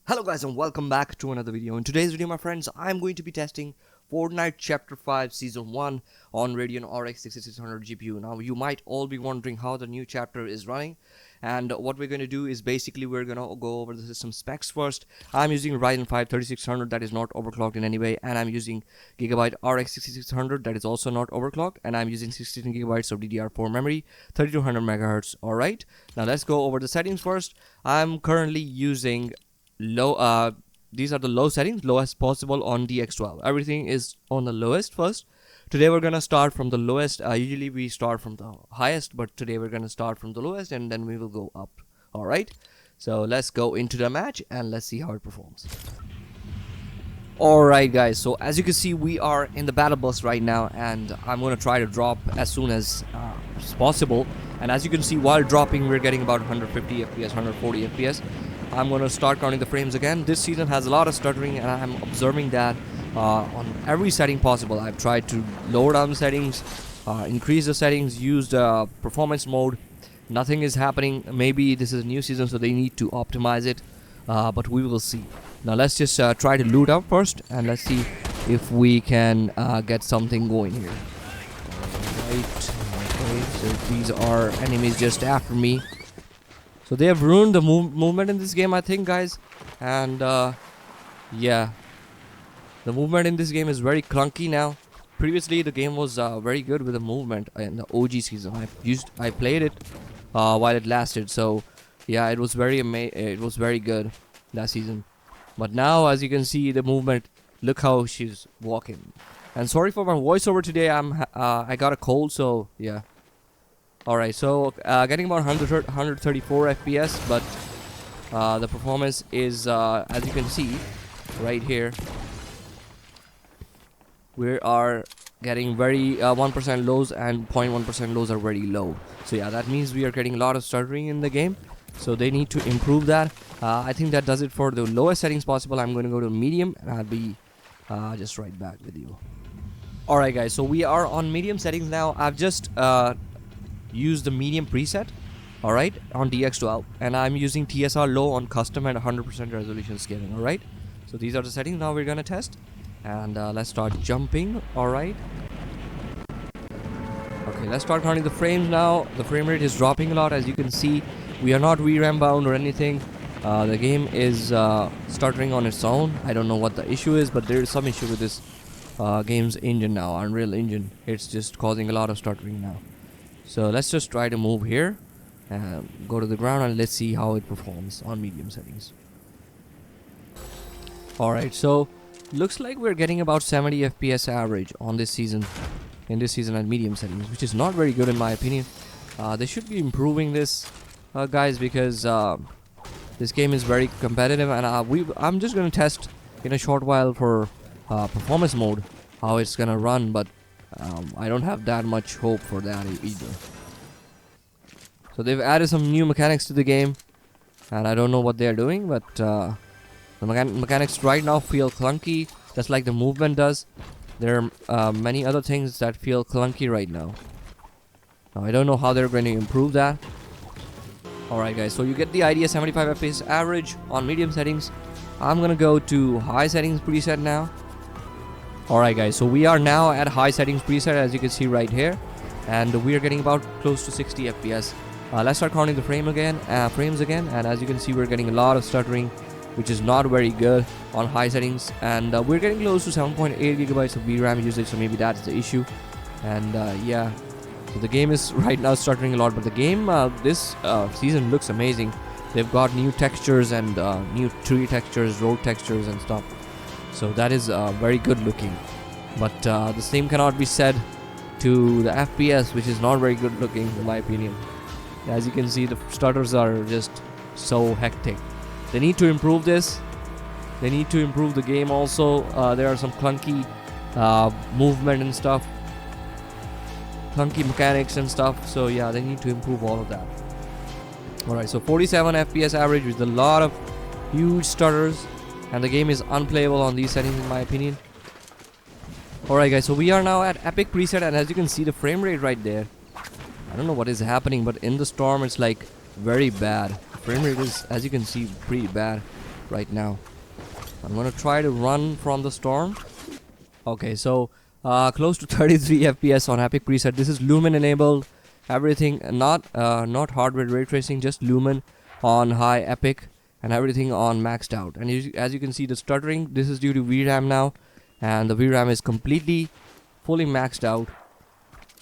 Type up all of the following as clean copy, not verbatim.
Hello guys and welcome back to another video. In today's video my friends, I'm going to be testing Fortnite Chapter 5 Season 1 on Radeon RX 6600 GPU. Now you might all be wondering how the new chapter is running, and what we're going to do is basically we're going to go over the system specs first. I'm using Ryzen 5 3600 that is not overclocked in any way, and I'm using Gigabyte RX 6600 that is also not overclocked, and I'm using 16 gigabytes of DDR4 memory, 3200 megahertz. Alright, now let's go over the settings first. I'm currently using these are the low settings, lowest possible on DX12. Everything is on the lowest first. Today we're gonna start from the lowest. Usually we start from the highest, but today we're gonna start from the lowest and then we will go up. Alright, so let's go into the match and let's see how it performs. Alright guys, so as you can see we are in the battle bus right now, and I'm gonna try to drop as soon as possible. And as you can see, while dropping we're getting about 150 FPS, 140 FPS. I'm going to start counting the frames again. This season has a lot of stuttering, and I'm observing that on every setting possible. I've tried to lower down the settings, increase the settings, use the performance mode. Nothing is happening. Maybe this is a new season, so they need to optimize it, but we will see. Now let's just try to loot up first, and let's see if we can get something going here. Alright, okay, so these are enemies just after me. So they have ruined the movement in this game, I think, guys. And yeah, the movement in this game is very clunky now. Previously the game was very good with the movement in the OG season. I played it while it lasted, so yeah, it was very good that season. But now, as you can see, the movement, look how she's walking. And sorry for my voiceover today, I got a cold, so yeah. Alright, so getting about 134 FPS, but the performance is, as you can see right here, we are getting very 1% lows, and 0.1% lows are very low. So yeah, that means we are getting a lot of stuttering in the game, so they need to improve that. I think that does it for the lowest settings possible. I'm going to go to medium, and I'll be just right back with you. Alright guys, so we are on medium settings now. I've just use the medium preset, alright, on DX12, and I'm using TSR low on custom and 100% resolution scaling. Alright, so these are the settings now we're gonna test, and let's start jumping. Alright, okay, let's start counting the frames now. The frame rate is dropping a lot. As you can see, we are not VRAM bound or anything. The game is stuttering on its own. I don't know what the issue is, but there is some issue with this game's engine now, Unreal Engine. It's just causing a lot of stuttering now. So let's just try to move here and go to the ground, and let's see how it performs on medium settings. Alright, so looks like we're getting about 70 FPS average on this season, in this season at medium settings, which is not very good in my opinion. They should be improving this, guys, because this game is very competitive, and I'm just going to test in a short while for performance mode how it's going to run, but I don't have that much hope for that either. So they've added some new mechanics to the game, and I don't know what they're doing, but the mechanics right now feel clunky, just like the movement does. There are many other things that feel clunky right now. Now I don't know how they're going to improve that. Alright guys, so you get the idea. 75 FPS average on medium settings. I'm gonna go to high settings preset now. Alright guys, so we are now at high settings preset, as you can see right here, and we are getting about close to 60 FPS. Let's start counting the frames again, and as you can see we're getting a lot of stuttering, which is not very good on high settings, and we're getting close to 7.8 gigabytes of VRAM usage, so maybe that's the issue. And yeah, so the game is right now stuttering a lot, but the game this season looks amazing. They've got new textures and new tree textures, road textures and stuff. So that is very good looking, but the same cannot be said to the FPS, which is not very good looking in my opinion. As you can see, the stutters are just so hectic. They need to improve this. They need to improve the game also. There are some clunky movement and stuff, clunky mechanics and stuff, so yeah, they need to improve all of that. Alright, so 47 FPS average with a lot of huge stutters, and the game is unplayable on these settings in my opinion. Alright guys, so we are now at epic preset, and as you can see the frame rate right there, I don't know what is happening, but in the storm it's like very bad. Frame rate is, as you can see, pretty bad. right now. I'm gonna try to run from the storm. Okay, so close to 33 FPS on Epic preset. This is Lumen enabled. Everything not hardware ray tracing, just Lumen on high Epic, and everything on maxed out. And as you can see, the stuttering, this is due to VRAM now, and the VRAM is completely fully maxed out,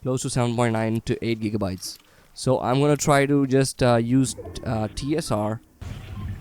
close to 7.9 to 8 gigabytes. So I'm gonna try to just use TSR.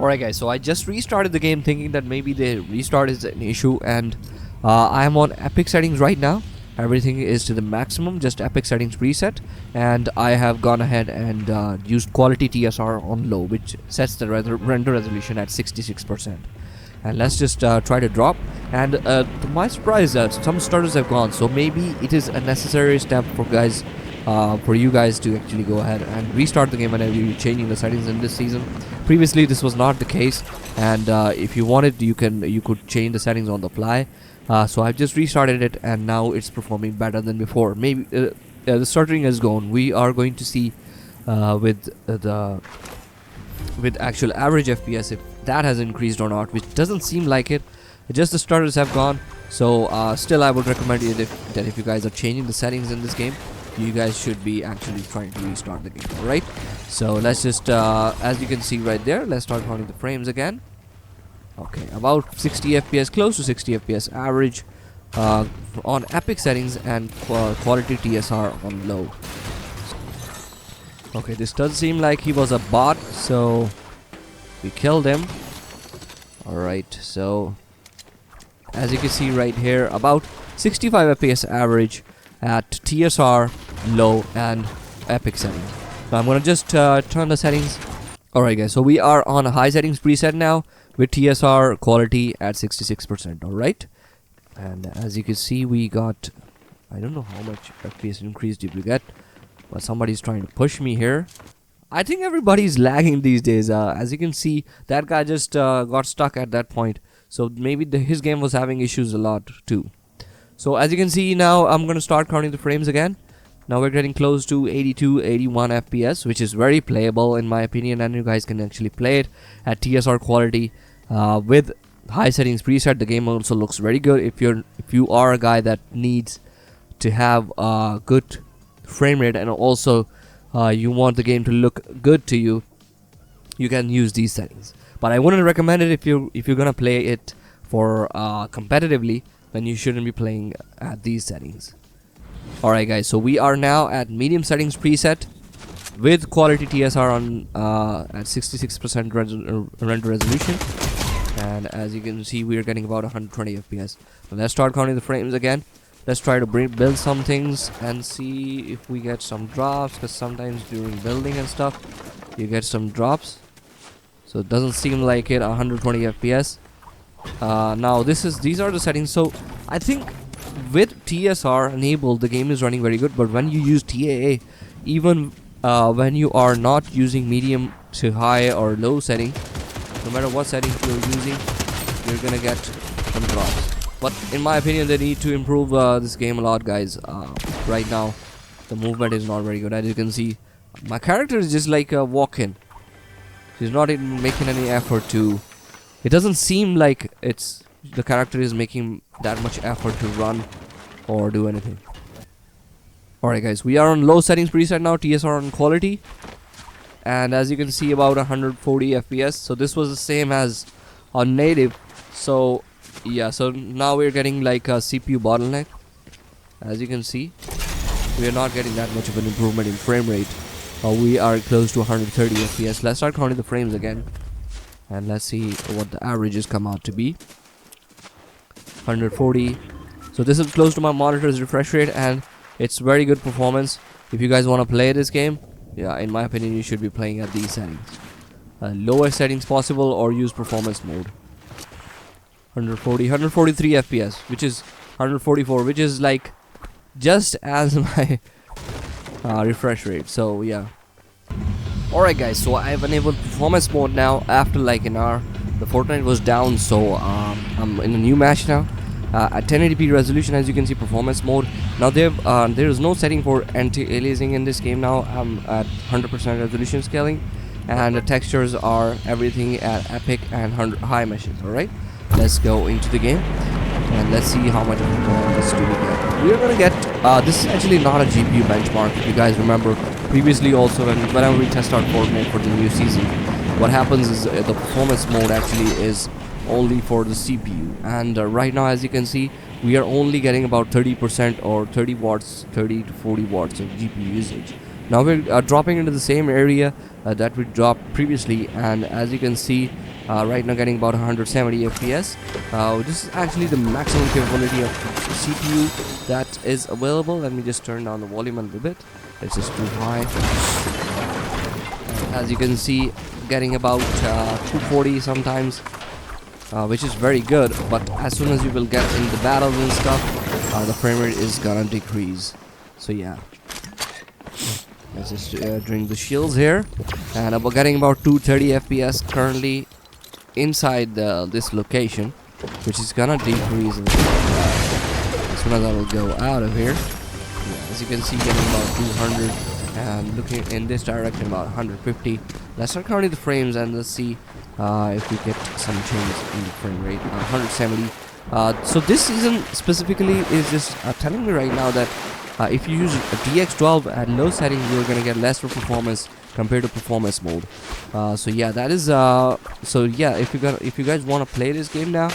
Alright guys, so I just restarted the game thinking that maybe the restart is an issue, and I am on Epic settings right now. Everything is to the maximum, just Epic settings preset, and I have gone ahead and used quality TSR on low, which sets the render resolution at 66%. And let's just try to drop, and to my surprise some stutters have gone, so maybe it is a necessary step for you guys to actually go ahead and restart the game whenever you're changing the settings in this season. Previously this was not the case, and if you wanted, you could change the settings on the fly. So I've just restarted it, and now it's performing better than before. Maybe the stuttering is gone. We are going to see with actual average FPS if that has increased or not, which doesn't seem like it. Just the stutters have gone. So still, I would recommend you that if you guys are changing the settings in this game, you guys should be actually trying to restart the game. Alright, so let's just as you can see right there, let's start counting the frames again. Okay, about 60 FPS, close to 60 FPS average on Epic settings, and quality TSR on low. Okay, this does seem like he was a bot, so we killed him. Alright, so as you can see right here, about 65 FPS average at TSR, low, and Epic settings. Now I'm gonna just turn the settings. Alright guys, so we are on a high settings preset now with TSR quality at 66%. Alright, and as you can see, we got, I don't know how much FPS increase did we get, but somebody's trying to push me here. I think everybody's lagging these days. As you can see, that guy just got stuck at that point, so maybe his game was having issues a lot too. So as you can see now, I'm gonna start counting the frames again. Now we're getting close to 82, 81 FPS, which is very playable in my opinion, and you guys can actually play it at TSR quality with high settings preset. The game also looks very good. If you are a guy that needs to have a good frame rate, and also you want the game to look good to you, you can use these settings. But I wouldn't recommend it if you're gonna play it for competitively. Then you shouldn't be playing at these settings. Alright guys, so we are now at medium settings preset with quality TSR on at 66% render resolution, and as you can see, we are getting about 120 FPS. So let's start counting the frames again. Let's try to build some things and see if we get some drops, because sometimes during building and stuff you get some drops. So it doesn't seem like it. 120 FPS. Now these are the settings. So I think with TSR enabled, the game is running very good, but when you use TAA, even when you are not using medium to high or low setting, no matter what settings you're using, you're gonna get some drops. But in my opinion, they need to improve this game a lot, guys. Right now the movement is not very good. As you can see, my character is just like a walk-in. She's not even making any effort to, it doesn't seem like the character is making that much effort to run or do anything. Alright guys, we are on low settings preset now, TSR on quality, and as you can see, about 140 FPS. So this was the same as on native. So yeah, so now we're getting like a CPU bottleneck. As you can see, we are not getting that much of an improvement in frame rate. We are close to 130 FPS. Let's start counting the frames again, and let's see what the averages come out to be. 140. So this is close to my monitor's refresh rate, and it's very good performance. If you guys want to play this game, yeah, in my opinion, you should be playing at these settings. Lowest settings possible, or use performance mode. 140, 143 FPS, which is 144, which is like just as my refresh rate. So yeah. Alright guys, so I've enabled performance mode now after like an hour. The Fortnite was down, so I'm in a new match now. At 1080p resolution, as you can see, performance mode. Now there is no setting for anti-aliasing in this game now. I'm at 100% resolution scaling, and the textures are everything at epic and high meshes. All right, let's go into the game and let's see how much of performance do we get. We are gonna get this is actually not a GPU benchmark. If you guys remember previously, also whenever we test out Fortnite for the new season, what happens is the performance mode actually is only for the CPU, and right now, as you can see, we are only getting about 30% or 30 watts, 30 to 40 watts of GPU usage. Now we're dropping into the same area that we dropped previously, and as you can see, right now getting about 170 FPS. This is actually the maximum capability of CPU that is available. Let me just turn down the volume a little bit. It's just too high. As you can see, getting about 240 sometimes, which is very good, but as soon as you will get in the battles and stuff, the frame rate is gonna decrease. So yeah, let's just drink the shields here, and we're getting about 230 FPS currently inside this location, which is gonna decrease as soon as I will go out of here. Yeah, as you can see, getting about 200, and looking in this direction about 150. Let's start counting the frames and let's see if we get some change in the frame rate. 170. So this season specifically is just telling me right now that if you use a DX12 at low settings, you're gonna get less performance compared to performance mode. So yeah, that is so yeah, if you guys want to play this game now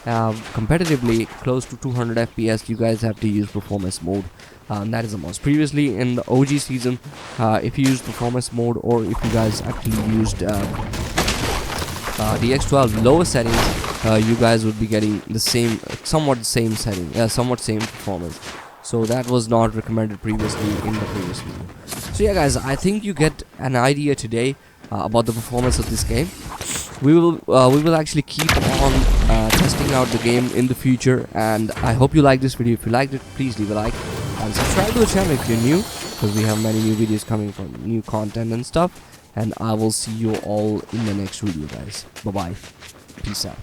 competitively close to 200 FPS, you guys have to use performance mode. That is the most. Previously in the OG season, if you used performance mode, or if you guys actually used DX12 lower settings, you guys would be getting the same, somewhat same setting, somewhat same performance. So that was not recommended previously in the previous video. So yeah, guys, I think you get an idea today about the performance of this game. We will actually keep on testing out the game in the future, and I hope you like this video. If you liked it, please leave a like and subscribe to the channel if you're new, because we have many new videos coming from new content and stuff. And I will see you all in the next video, guys. Bye bye, peace out.